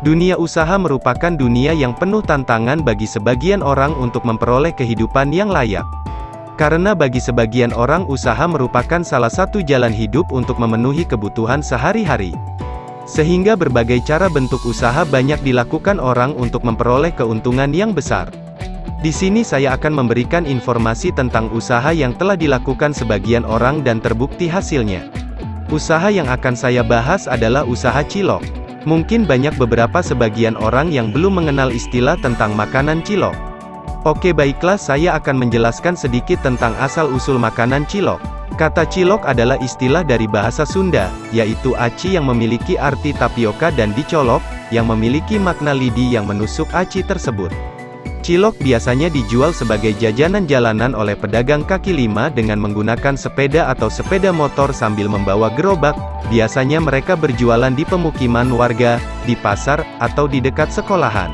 Dunia usaha merupakan dunia yang penuh tantangan bagi sebagian orang untuk memperoleh kehidupan yang layak. Karena bagi sebagian orang usaha merupakan salah satu jalan hidup untuk memenuhi kebutuhan sehari-hari. Sehingga berbagai cara bentuk usaha banyak dilakukan orang untuk memperoleh keuntungan yang besar. Di sini saya akan memberikan informasi tentang usaha yang telah dilakukan sebagian orang dan terbukti hasilnya. Usaha yang akan saya bahas adalah usaha cilok. Mungkin banyak sebagian orang yang belum mengenal istilah tentang makanan cilok. Oke, baiklah, saya akan menjelaskan sedikit tentang asal-usul makanan cilok. Kata cilok adalah istilah dari bahasa Sunda, yaitu aci yang memiliki arti tapioka dan dicolok, yang memiliki makna lidi yang menusuk aci tersebut. Cilok biasanya dijual sebagai jajanan jalanan oleh pedagang kaki lima dengan menggunakan sepeda atau sepeda motor sambil membawa gerobak. Biasanya mereka berjualan di pemukiman warga, di pasar, atau di dekat sekolahan.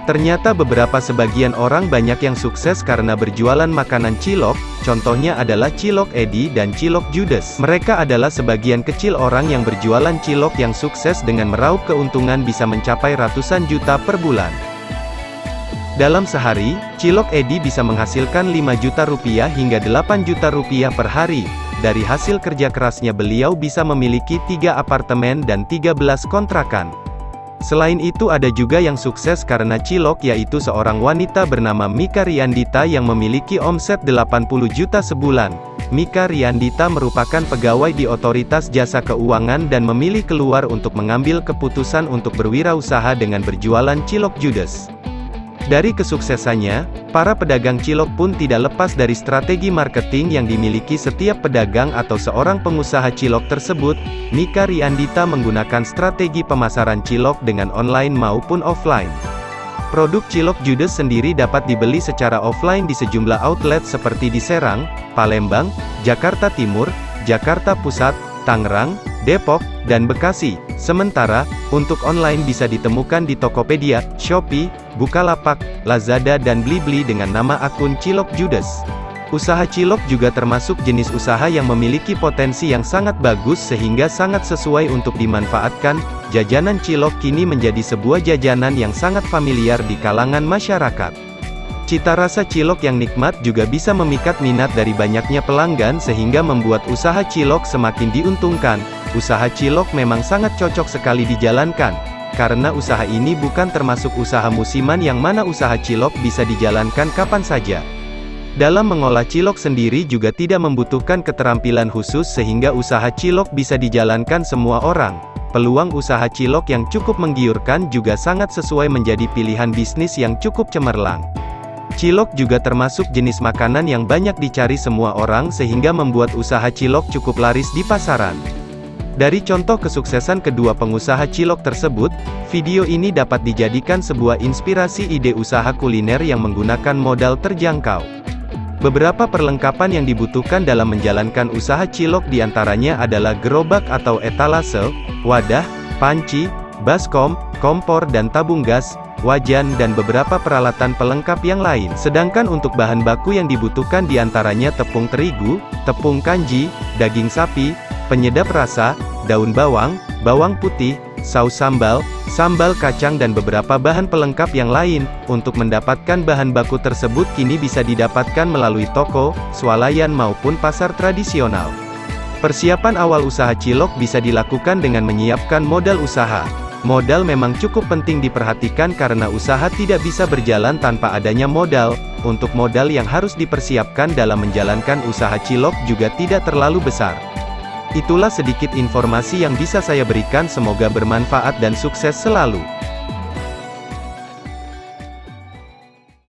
Ternyata sebagian orang banyak yang sukses karena berjualan makanan cilok, contohnya adalah Cilok Edi dan Cilok Judes. Mereka adalah sebagian kecil orang yang berjualan cilok yang sukses dengan meraup keuntungan bisa mencapai ratusan juta per bulan. Dalam sehari, Cilok Edi bisa menghasilkan 5 juta rupiah hingga 8 juta rupiah per hari. Dari hasil kerja kerasnya beliau bisa memiliki 3 apartemen dan 13 kontrakan. Selain itu ada juga yang sukses karena cilok, yaitu seorang wanita bernama Mika Riandita yang memiliki omset 80 juta sebulan. Mika Riandita merupakan pegawai di Otoritas Jasa Keuangan dan memilih keluar untuk mengambil keputusan untuk berwirausaha dengan berjualan cilok Judes. Dari kesuksesannya, para pedagang cilok pun tidak lepas dari strategi marketing yang dimiliki setiap pedagang atau seorang pengusaha cilok tersebut. Mika Riandita menggunakan strategi pemasaran cilok dengan online maupun offline. Produk cilok Judes sendiri dapat dibeli secara offline di sejumlah outlet seperti di Serang, Palembang, Jakarta Timur, Jakarta Pusat, Tangerang, Depok, dan Bekasi. Sementara, untuk online bisa ditemukan di Tokopedia, Shopee, Bukalapak, Lazada dan Blibli dengan nama akun Cilok Judes. Usaha cilok juga termasuk jenis usaha yang memiliki potensi yang sangat bagus sehingga sangat sesuai untuk dimanfaatkan. Jajanan cilok kini menjadi sebuah jajanan yang sangat familiar di kalangan masyarakat. Cita rasa cilok yang nikmat juga bisa memikat minat dari banyaknya pelanggan sehingga membuat usaha cilok semakin diuntungkan. Usaha cilok memang sangat cocok sekali dijalankan, karena usaha ini bukan termasuk usaha musiman yang mana usaha cilok bisa dijalankan kapan saja. Dalam mengolah cilok sendiri juga tidak membutuhkan keterampilan khusus sehingga usaha cilok bisa dijalankan semua orang. Peluang usaha cilok yang cukup menggiurkan juga sangat sesuai menjadi pilihan bisnis yang cukup cemerlang. Cilok juga termasuk jenis makanan yang banyak dicari semua orang sehingga membuat usaha cilok cukup laris di pasaran. Dari contoh kesuksesan kedua pengusaha cilok tersebut, video ini dapat dijadikan sebuah inspirasi ide usaha kuliner yang menggunakan modal terjangkau. Beberapa perlengkapan yang dibutuhkan dalam menjalankan usaha cilok diantaranya adalah gerobak atau etalase, wadah, panci, baskom, kompor dan tabung gas, wajan dan beberapa peralatan pelengkap yang lain. Sedangkan untuk bahan baku yang dibutuhkan diantaranya tepung terigu, tepung kanji, daging sapi, penyedap rasa, daun bawang, bawang putih, saus sambal, sambal kacang dan beberapa bahan pelengkap yang lain. Untuk mendapatkan bahan baku tersebut kini bisa didapatkan melalui toko, swalayan maupun pasar tradisional. Persiapan awal usaha cilok bisa dilakukan dengan menyiapkan modal usaha. Modal memang cukup penting diperhatikan karena usaha tidak bisa berjalan tanpa adanya modal. Untuk modal yang harus dipersiapkan dalam menjalankan usaha cilok juga tidak terlalu besar. Itulah sedikit informasi yang bisa saya berikan, semoga bermanfaat dan sukses selalu.